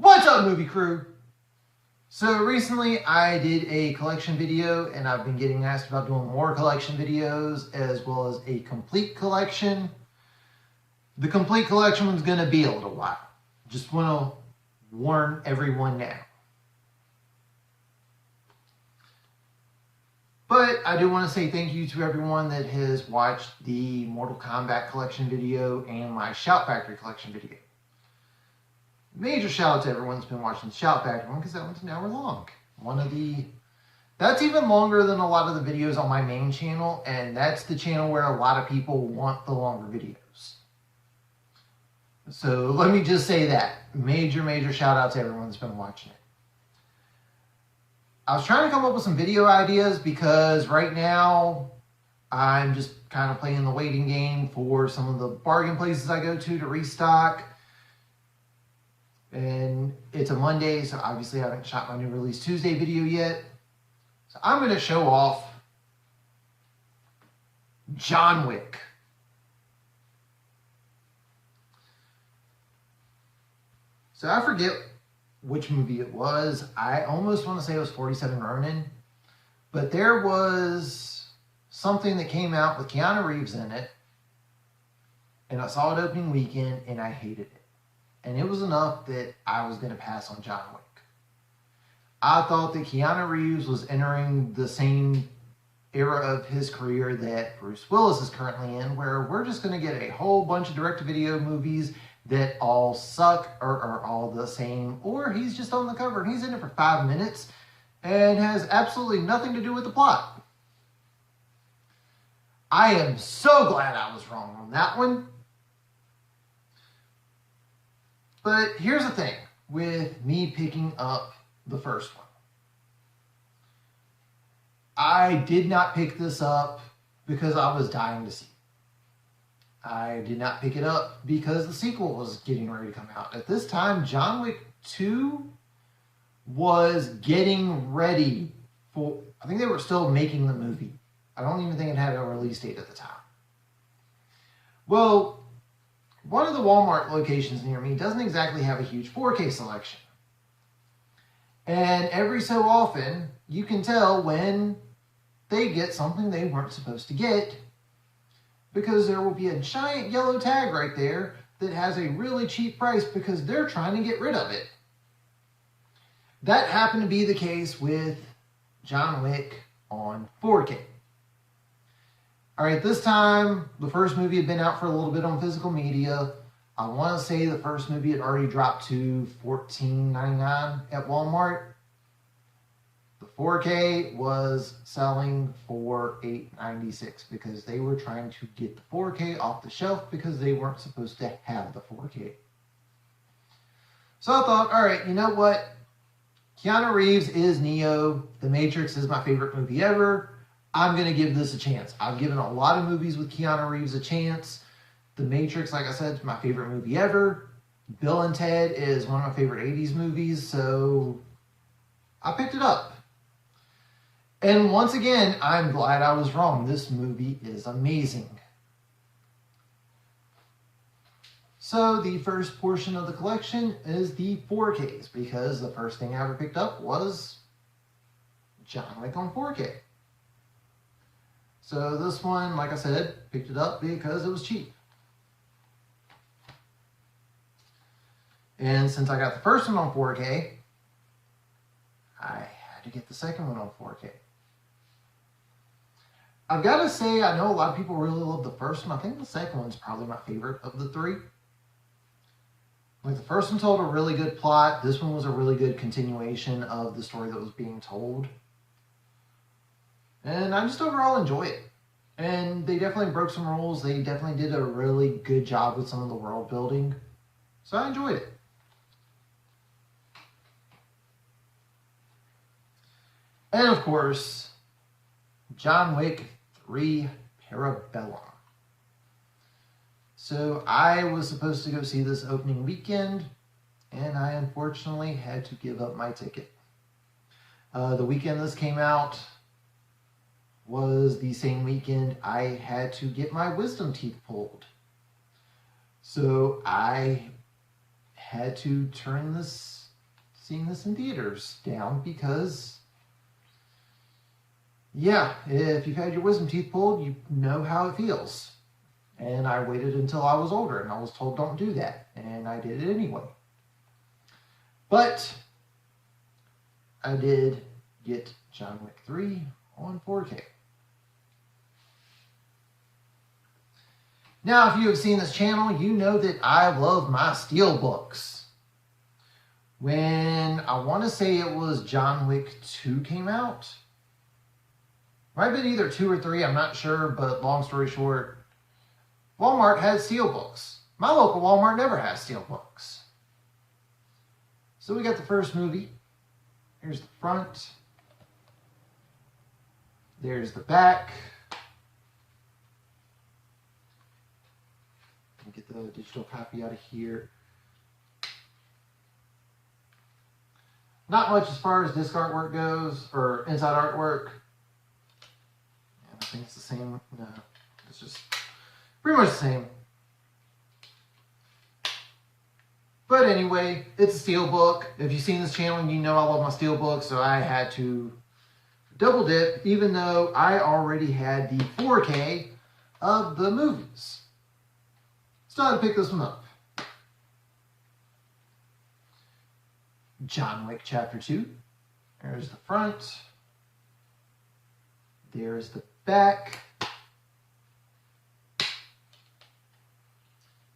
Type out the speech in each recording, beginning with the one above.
What's up, movie crew? So recently I did a collection video and I've been getting asked about doing more collection videos as well as a complete collection. The complete collection one's going to be a little while. Just want to warn everyone now. But I do want to say thank you to everyone that has watched the Mortal Kombat collection video and my Shout Factory collection video. Major shout out to everyone that's been watching the Shout Factory one because that one's an hour long. That's even longer than a lot of the videos on my main channel, and that's the channel where a lot of people want the longer videos. So let me just say that. Major shout out to everyone that's been watching it. I was trying to come up with some video ideas because right now I'm just kind of playing the waiting game for some of the bargain places I go to restock. And it's a Monday, so obviously I haven't shot my new release Tuesday video yet. So I'm going to show off John Wick. So I forget which movie it was. I almost want to say it was 47 Ronin. But there was something that came out with Keanu Reeves in it. And I saw it opening weekend and I hated it. And it was enough that I was going to pass on John Wick. I thought that Keanu Reeves was entering the same era of his career that Bruce Willis is currently in, where we're just going to get a whole bunch of direct-to-video movies that all suck or are all the same, or he's just on the cover and he's in it for 5 minutes and has absolutely nothing to do with the plot. I am so glad I was wrong on that one. But here's the thing with me picking up the first one. I did not pick this up because I was dying to see it. I did not pick it up because the sequel was getting ready to come out. At this time, John Wick 2 was getting ready for, I think they were still making the movie. I don't even think it had a release date at the time. Well, one of the Walmart locations near me doesn't exactly have a huge 4K selection. And every so often, you can tell when they get something they weren't supposed to get, because there will be a giant yellow tag right there that has a really cheap price because they're trying to get rid of it. That happened to be the case with John Wick on 4K. All right, this time, the first movie had been out for a little bit on physical media. I want to say the first movie had already dropped to $14.99 at Walmart. The 4K was selling for $8.96 because they were trying to get the 4K off the shelf because they weren't supposed to have the 4K. So I thought, all right, you know what? Keanu Reeves is Neo. The Matrix is my favorite movie ever. I'm going to give this a chance. I've given a lot of movies with Keanu Reeves a chance. The Matrix, like I said, is my favorite movie ever. Bill and Ted is one of my favorite 80s movies, so I picked it up. And once again, I'm glad I was wrong. This movie is amazing. So the first portion of the collection is the 4Ks, because the first thing I ever picked up was John Wick on 4K. So this one, like I said, picked it up because it was cheap. And since I got the first one on 4K, I had to get the second one on 4K. I've got to say, I know a lot of people really love the first one. I think the second one's probably my favorite of the three. Like, the first one told a really good plot. This one was a really good continuation of the story that was being told. And I just overall enjoy it. And they definitely broke some rules. They definitely did a really good job with some of the world building. So I enjoyed it. And of course, John Wick 3 Parabellum. So I was supposed to go see this opening weekend, and I unfortunately had to give up my ticket. The weekend this came out was the same weekend I had to get my wisdom teeth pulled. So I had to turn this seeing this in theaters down because, yeah, if you've had your wisdom teeth pulled, you know how it feels. And I waited until I was older and I was told don't do that. And I did it anyway. But I did get John Wick 3 on 4K. Now, if you have seen this channel, you know that I love my steelbooks. When I want to say it was John Wick 2 came out, might have been either 2 or 3, I'm not sure, but long story short, Walmart had steelbooks. My local Walmart never has steelbooks. So we got the first movie. Here's the front. There's the back. Get the digital copy out of here. Not much as far as disc artwork goes, or inside artwork. I think it's the same. No, it's just pretty much the same. But anyway, it's a steelbook. If you've seen this channel, you know I love my steelbooks, so I had to double dip, even though I already had the 4K of the movies. So I had to pick this one up. John Wick Chapter 2. There's the front. There's the back.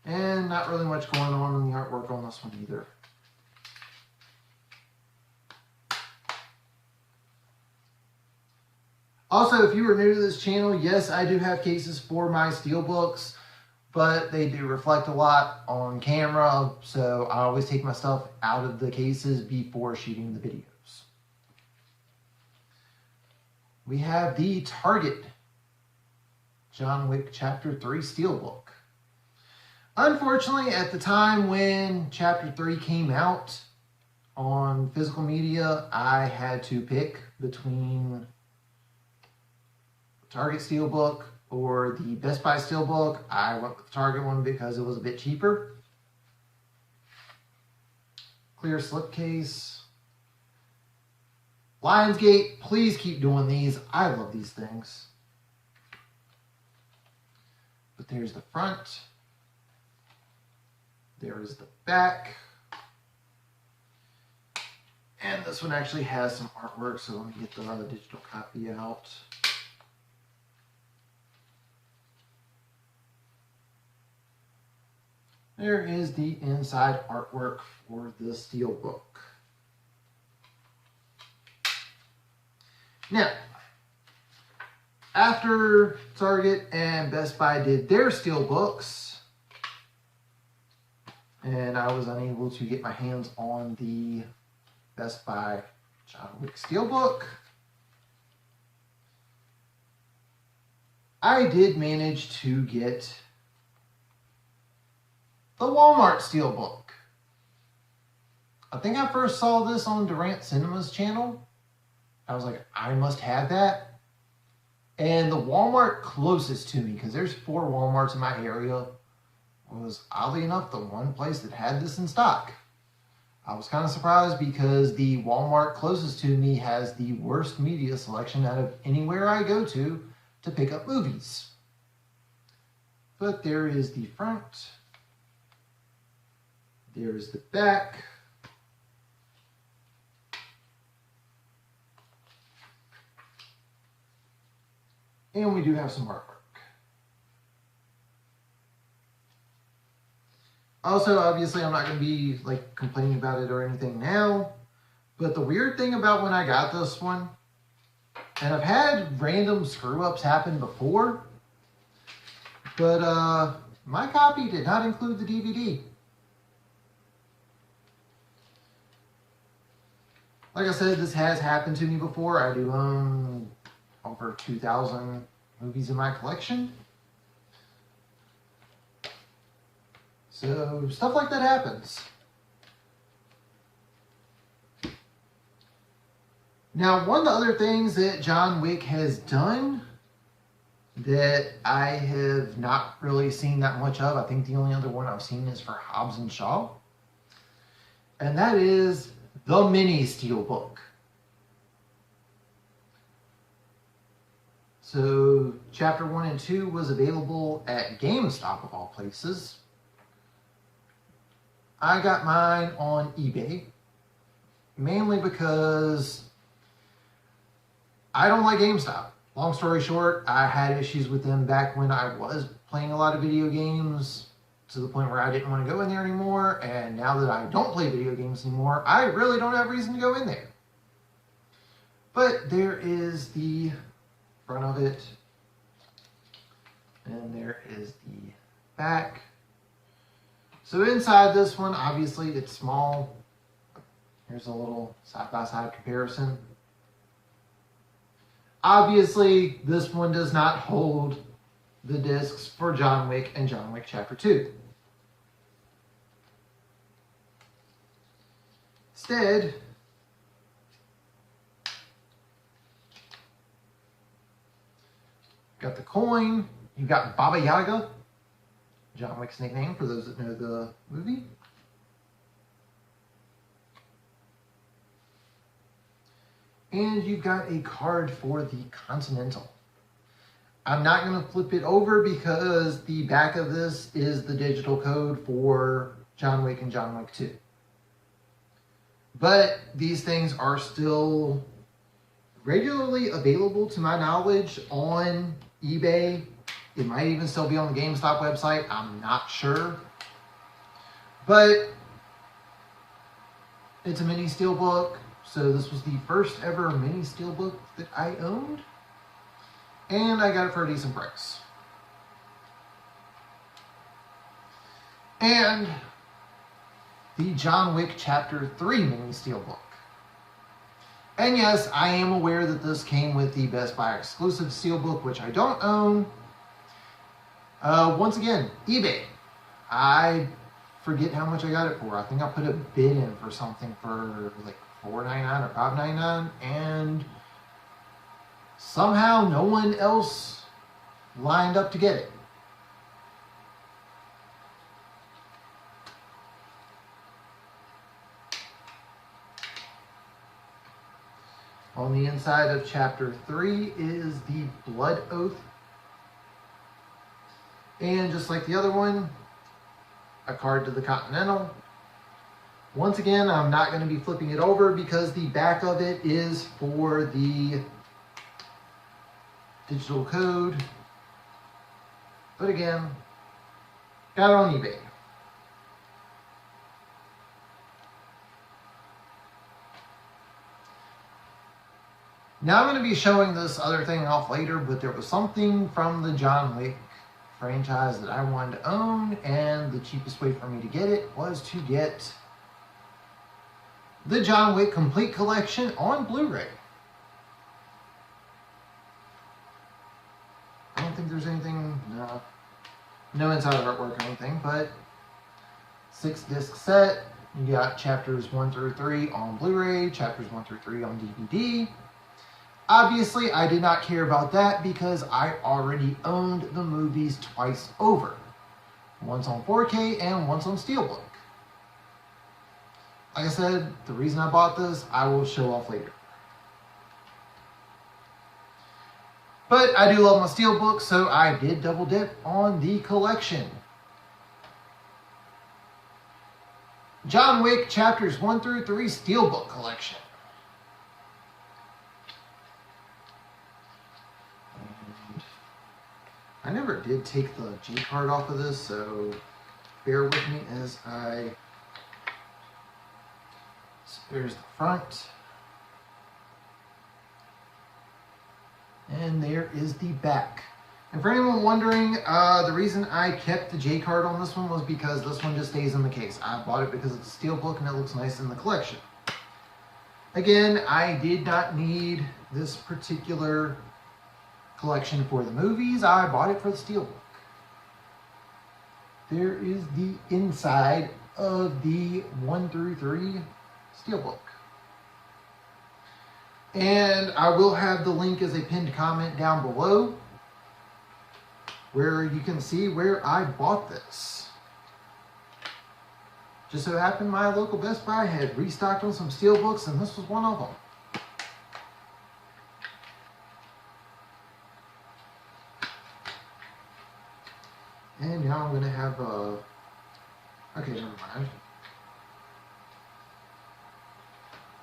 And not really much going on in the artwork on this one either. Also, if you are new to this channel, yes, I do have cases for my steelbooks, but they do reflect a lot on camera, so I always take my stuff out of the cases before shooting the videos. We have the Target John Wick Chapter 3 Steelbook. Unfortunately, at the time when Chapter 3 came out on physical media, I had to pick between the Target Steelbook or the Best Buy Steelbook. I went with the Target one because it was a bit cheaper. Clear slipcase. Lionsgate, please keep doing these. I love these things. But there's the front. There is the back. And this one actually has some artwork, so let me get the digital copy out. There is the inside artwork for the steelbook. Now, after Target and Best Buy did their steelbooks, and I was unable to get my hands on the Best Buy John Wick Steelbook, I did manage to get the Walmart Steelbook. I think I first saw this on Durant Cinema's channel. I was like, I must have that. And the Walmart closest to me, because there's 4 Walmarts in my area, was oddly enough the one place that had this in stock. I was kind of surprised because the Walmart closest to me has the worst media selection out of anywhere I go to pick up movies. But there is the front. There's the back. And we do have some artwork. Also, obviously, I'm not going to be like complaining about it or anything now, but the weird thing about when I got this one, and I've had random screw-ups happen before, but my copy did not include the DVD. Like I said, this has happened to me before. I do own over 2,000 movies in my collection. So stuff like that happens. Now, one of the other things that John Wick has done that I have not really seen that much of, I think the only other one I've seen is for Hobbs and Shaw, and that is the mini steelbook. So chapter 1 and 2 was available at GameStop of all places. I got mine on eBay, mainly because I don't like GameStop. Long story short, I had issues with them back when I was playing a lot of video games, to the point where I didn't want to go in there anymore. And now that I don't play video games anymore, I really don't have reason to go in there. But there is the front of it, and there is the back. So inside this one, obviously it's small. Here's a little side-by-side comparison. Obviously, this one does not hold the discs for John Wick and John Wick Chapter 2. Instead, got the coin. You got Baba Yaga, John Wick's nickname for those that know the movie. And you've got a card for the Continental. I'm not going to flip it over because the back of this is the digital code for John Wick and John Wick 2. But these things are still regularly available, to my knowledge, on eBay. It might even still be on the GameStop website. I'm not sure. But it's a mini steelbook. So this was the first ever mini steelbook that I owned. And I got it for a decent price. And the John Wick Chapter 3 mini steelbook. And yes, I am aware that this came with the Best Buy exclusive steelbook, which I don't own. Once again, eBay. I forget how much I got it for. I think I put a bid in for something for like $4.99 or $5.99, and somehow no one else lined up to get it. On the inside of Chapter 3 is the Blood Oath. And just like the other one, a card to the Continental. Once again, I'm not going to be flipping it over because the back of it is for the digital code. But again, got it on eBay. Now I'm going to be showing this other thing off later, but there was something from the John Wick franchise that I wanted to own, and the cheapest way for me to get it was to get the John Wick Complete Collection on Blu-ray. I don't think there's anything, no inside artwork or anything, but 6-disc set. You got chapters 1 through 3 on Blu-ray, chapters 1 through 3 on DVD. Obviously, I did not care about that because I already owned the movies twice over. Once on 4K and once on Steelbook. Like I said, the reason I bought this, I will show off later. But I do love my Steelbook, so I did double dip on the collection. John Wick Chapters 1 through 3 Steelbook Collection. I never did take the G card off of this, so bear with me as I... So there's the front. And there is the back. And for anyone wondering, the reason I kept the J card on this one was because this one just stays in the case. I bought it because it's a Steelbook and it looks nice in the collection. Again, I did not need this particular collection for the movies. I bought it for the Steelbook. There is the inside of the 1 through 3 Steelbook. And I will have the link as a pinned comment down below where you can see where I bought this. Just so happened my local Best Buy had restocked on some steelbooks, and this was one of them. And now I'm going to have a... Okay, never mind.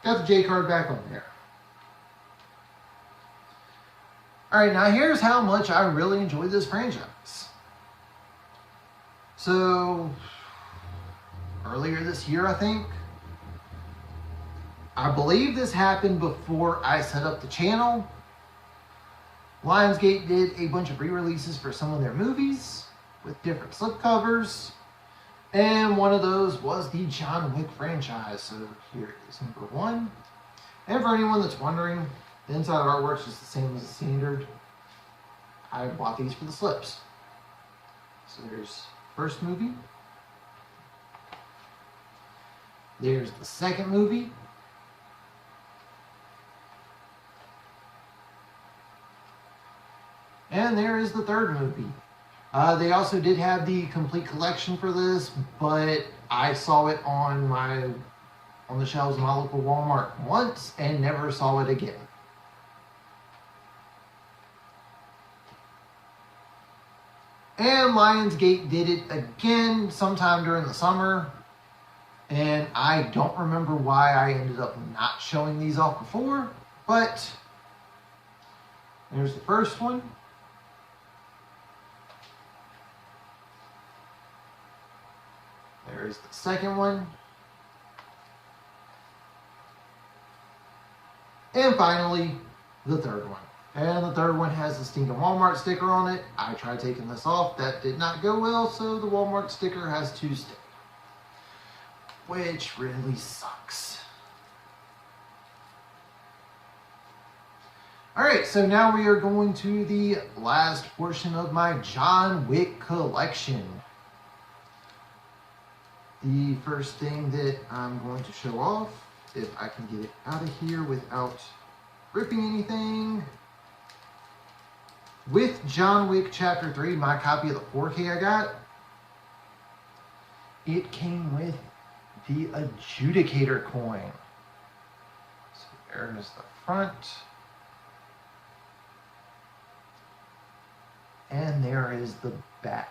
Got the J card back on there. Alright, now here's how much I really enjoyed this franchise. So, earlier this year, I think, I believe this happened before I set up the channel. Lionsgate did a bunch of re-releases for some of their movies with different slipcovers. And one of those was the John Wick franchise. So here is number 1. And for anyone that's wondering, the inside artwork is just the same as the standard. I bought these for the slips. So there's first movie. There's the second movie. And there is the third movie. They also did have the complete collection for this, but I saw it on the shelves of my local Walmart once and never saw it again. And Lionsgate did it again sometime during the summer, and I don't remember why I ended up not showing these off before, but there's the first one. There's the second one. And finally, the third one. And the third one has the stinking Walmart sticker on it. I tried taking this off. That did not go well, so the Walmart sticker has to stay. Which really sucks. Alright, so now we are going to the last portion of my John Wick collection. The first thing that I'm going to show off, if I can get it out of here without ripping anything. With John Wick Chapter 3, my copy of the 4K I got, it came with the Adjudicator coin. So there's the front. And there is the back.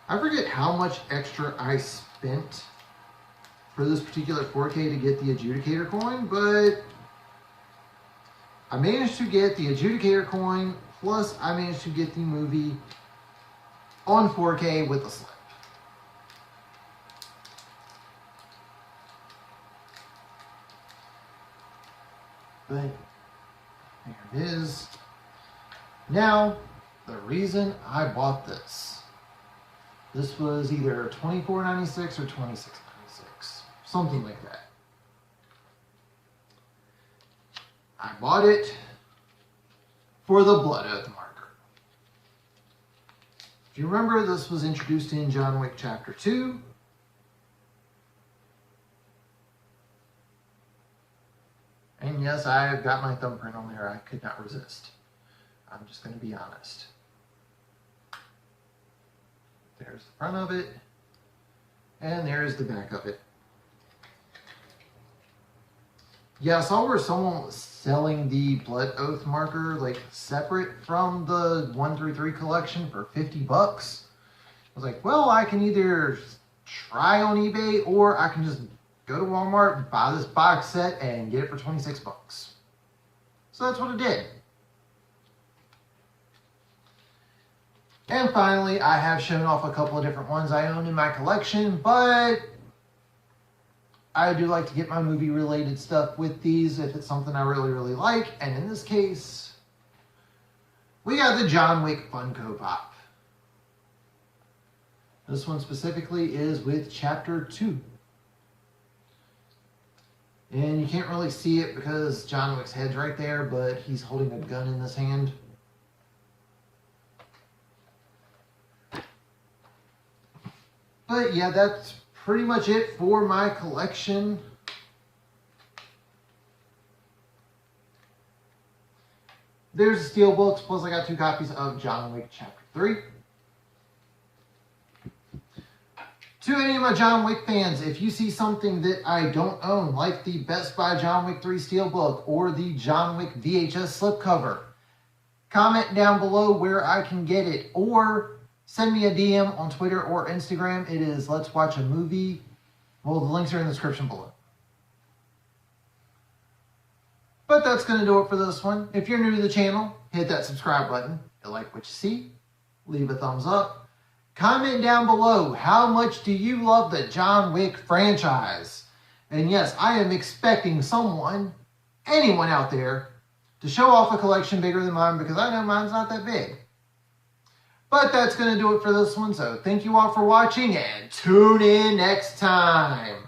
I forget how much extra I spent for this particular 4K to get the Adjudicator coin, but I managed to get the Adjudicator coin, plus I managed to get the movie on 4K with a slip. But there it is. Now, the reason I bought this. This was either $24.96 or $26.96. Something like that. I bought it for the Blood Oath marker. If you remember, this was introduced in John Wick Chapter 2. And yes, I've got my thumbprint on there. I could not resist. I'm just going to be honest. There's the front of it, and there's the back of it. Yeah, I saw where someone was selling the Blood Oath marker, like, separate from the 1 through 3 collection for $50. I was like, well, I can either try on eBay, or I can just go to Walmart, buy this box set, and get it for $26. So that's what I did. And finally, I have shown off a couple of different ones I own in my collection, but I do like to get my movie-related stuff with these if it's something I really, really like. And in this case, we got the John Wick Funko Pop. This one specifically is with Chapter 2. And you can't really see it because John Wick's head's right there, but he's holding a gun in his hand. But yeah, that's pretty much it for my collection. There's the steelbooks, plus I got 2 copies of John Wick Chapter 3. To any of my John Wick fans, if you see something that I don't own, like the Best Buy John Wick 3 Steelbook or the John Wick VHS slipcover, comment down below where I can get it, or send me a DM on Twitter or Instagram. It is Let's Watch a Movie. Well, the links are in the description below. But that's going to do it for this one. If you're new to the channel, hit that subscribe button. If you like what you see, leave a thumbs up. Comment down below, how much do you love the John Wick franchise? And yes, I am expecting someone, anyone out there, to show off a collection bigger than mine, because I know mine's not that big. But that's going to do it for this one, so thank you all for watching, and tune in next time.